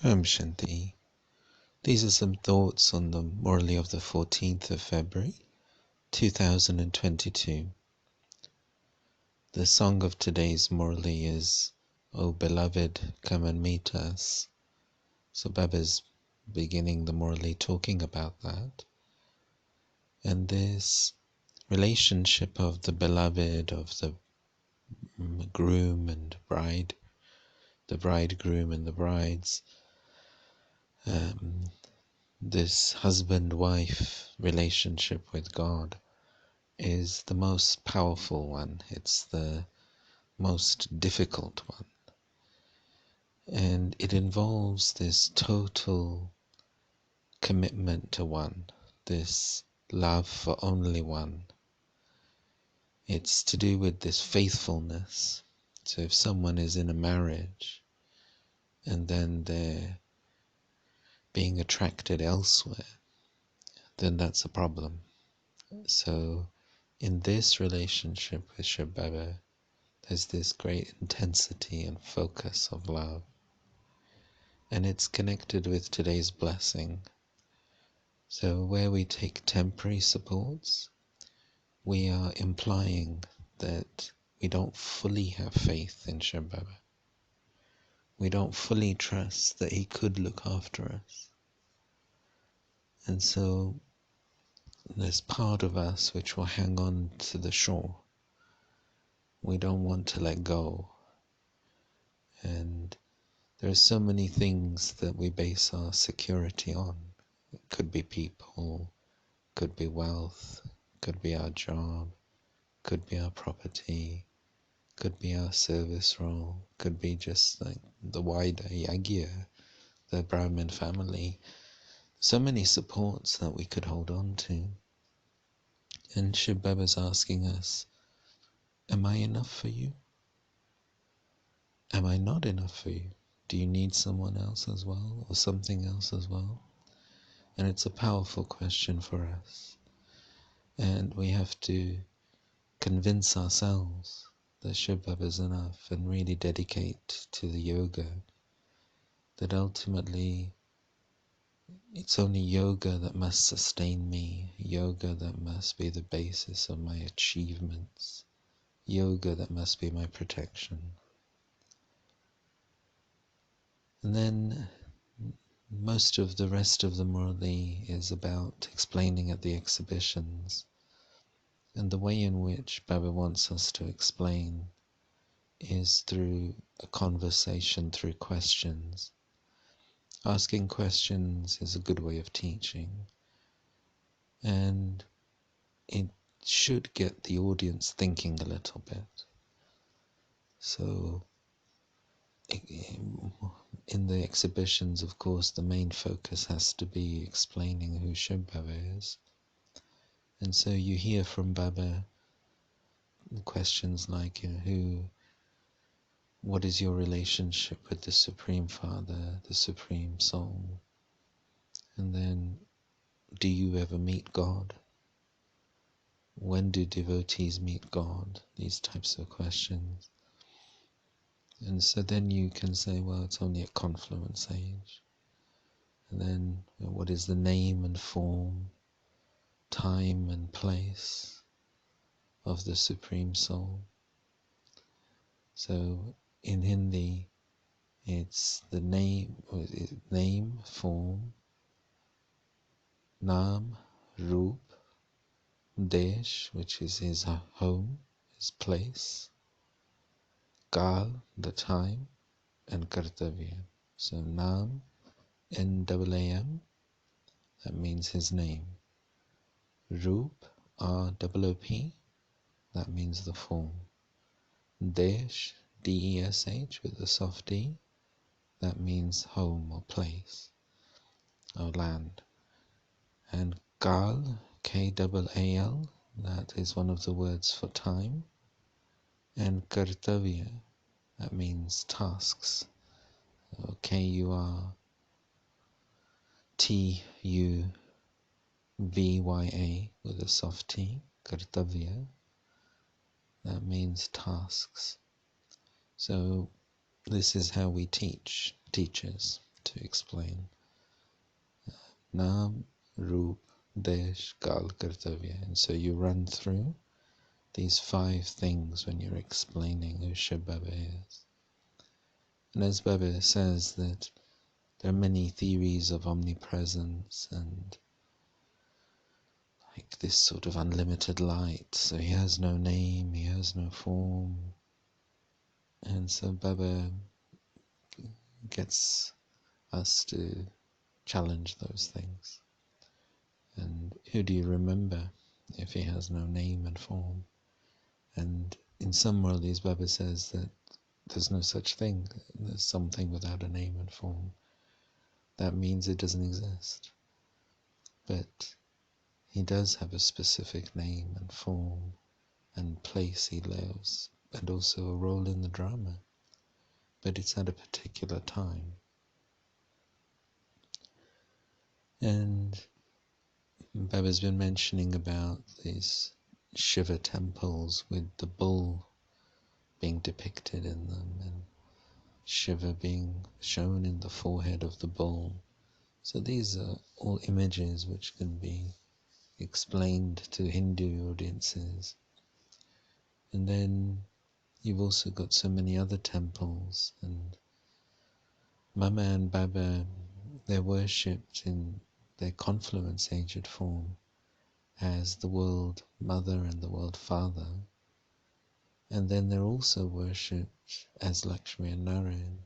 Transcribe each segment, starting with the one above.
Om Shanti. These are some thoughts on the Murli of the 14th of February, 2022. The song of today's Murli is, O beloved, come and meet us. So Baba's beginning the Murli talking about that. And this relationship of the beloved, of the groom and bride, the bridegroom and the brides, this husband-wife relationship with God is the most powerful one. It's the most difficult one. And it involves this total commitment to one, this love for only one. It's to do with this faithfulness. So if someone is in a marriage and then they're being attracted elsewhere, then that's a problem. So in this relationship with Shri Baba, there's this great intensity and focus of love. And it's connected with today's blessing. So where we take temporary supports, we are implying that we don't fully have faith in Shri Baba. We don't fully trust that he could look after us. And so there's part of us which will hang on to the shore. We don't want to let go. And there are so many things that we base our security on. It could be people, could be wealth, could be our job, could be our property, could be our service role, could be just like the wider Yagya, the Brahmin family. So many supports that we could hold on to. And Shiv Baba's asking us, am I enough for you? Am I not enough for you? Do you need someone else as well, or something else as well? And it's a powerful question for us. And we have to convince ourselves that Shiv Baba is enough and really dedicate to the yoga, that ultimately it's only yoga that must sustain me, yoga that must be the basis of my achievements, yoga that must be my protection. And then most of the rest of the Murli is about explaining at the exhibitions, and the way in which Baba wants us to explain is through a conversation, through questions. Asking questions is a good way of teaching, and it should get the audience thinking a little bit. So in the exhibitions, of course, the main focus has to be explaining who Shri Baba is. And so you hear from Baba questions like, what is your relationship with the Supreme Father, the Supreme Soul? And then, do you ever meet God? When do devotees meet God? These types of questions. And so then you can say, well, it's only at confluence age. And then, what is the name and form, time and place of the Supreme Soul? So in Hindi, it's the name, form, Naam, Roop, Desh, which is his home, his place, Kal, the time, and Kartavya. So Naam, N-A-A-M, that means his name. Roop, R-O-O-P, that means the form. Desh, D-E-S-H, with a soft D, that means home or place, or land. And Kal, K-A-A-L, that is one of the words for time. And Kartavya, that means tasks. K-U-R-T-U-V-Y-A with a soft T, Kartavya, that means tasks. So this is how we teach teachers. to explain. Naam, Roop, Desh, Kal, Kartavya. And so you run through these 5 things when you're explaining who Shiv Baba is. And as Baba says that there are many theories of omnipresence and like this sort of unlimited light. So he has no name, he has no form. And so Baba gets us to challenge those things. And who do you remember if he has no name and form? And in some Murlis, Baba says that there's no such thing. There's something without a name and form. That means it doesn't exist. But he does have a specific name and form and place he lives, and also a role in the drama. But it's at a particular time. And Baba's been mentioning about these Shiva temples with the bull being depicted in them, and Shiva being shown in the forehead of the bull. So these are all images which can be explained to Hindu audiences. And then you've also got so many other temples, and Mama and Baba, they're worshipped in their confluence aged form as the world mother and the world father. And then they're also worshipped as Lakshmi and Narayan.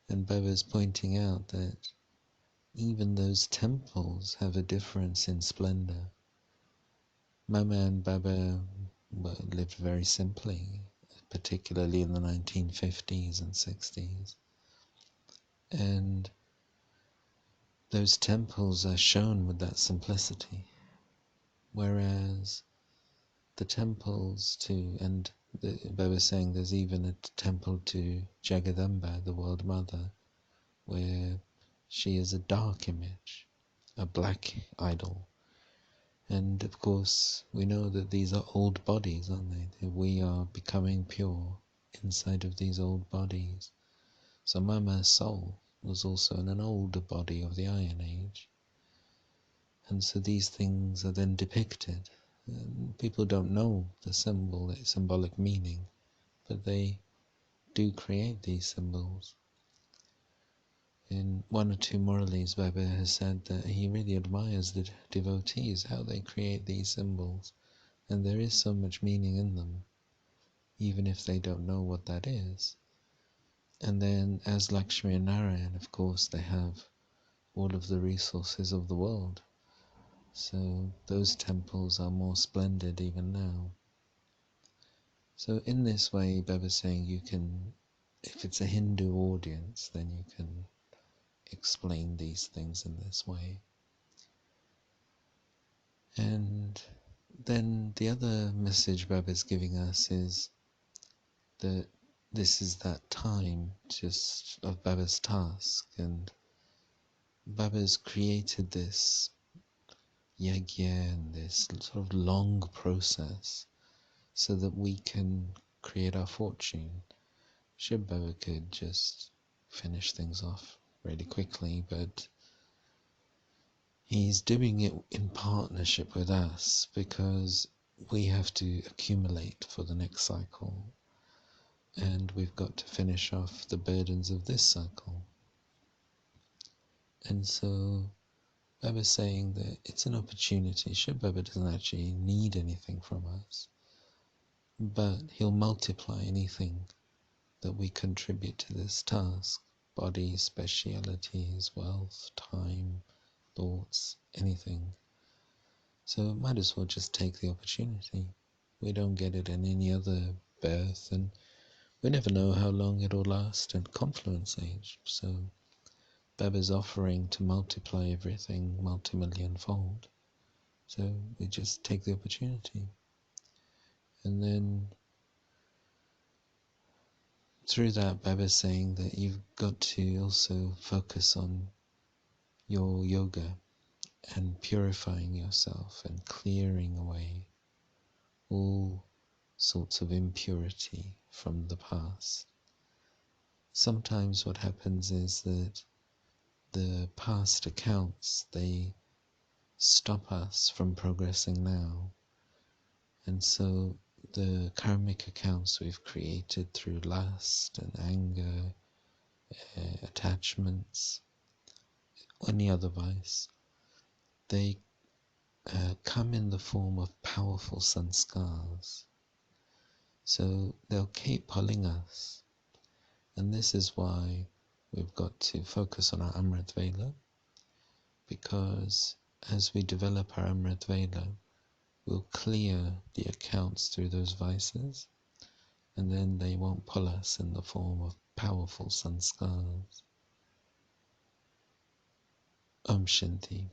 And Baba's pointing out that even those temples have a difference in splendor. Mama and Baba lived very simply, particularly in the 1950s and 60s. And those temples are shown with that simplicity. Whereas the temples to, and Baba was saying there's even a temple to Jagadamba, the world mother, where she is a dark image, a black idol. And of course, we know that these are old bodies, aren't they? That we are becoming pure inside of these old bodies. So Mama's soul was also in an older body of the Iron Age. And so these things are then depicted. And people don't know the symbolic meaning, but they do create these symbols. In 1 or 2 Murlis, Baba has said that he really admires the devotees, how they create these symbols. And there is so much meaning in them, even if they don't know what that is. And then as Lakshmi and Narayan, of course, they have all of the resources of the world. So those temples are more splendid even now. So in this way, Baba's saying you can, if it's a Hindu audience, then you can explain these things in this way. And then the other message Baba's giving us is that this is that time just of Baba's task, and Baba's created this yagya and this sort of long process so that we can create our fortune. Shiv Baba could just finish things off really quickly, but he's doing it in partnership with us because we have to accumulate for the next cycle, and we've got to finish off the burdens of this cycle. And so Baba's saying that it's an opportunity. Shiv Baba doesn't actually need anything from us, but he'll multiply anything that we contribute to this task: body, specialities, wealth, time, thoughts, anything. So might as well just take the opportunity. We don't get it in any other birth, and we never know how long it'll last in confluence age. So Baba's offering to multiply everything multi-million fold. So we just take the opportunity. And then through that, Baba's saying that you've got to also focus on your yoga and purifying yourself and clearing away all sorts of impurity from the past. Sometimes what happens is that the past accounts, they stop us from progressing now. And so the karmic accounts we've created through lust and anger, attachments, any other vice, they come in the form of powerful sanskars. So they'll keep pulling us. And this is why we've got to focus on our Amrit Vela, because as we develop our Amrit Vela, we'll clear the accounts through those vices, and then they won't pull us in the form of powerful sanskars. Om Shanti.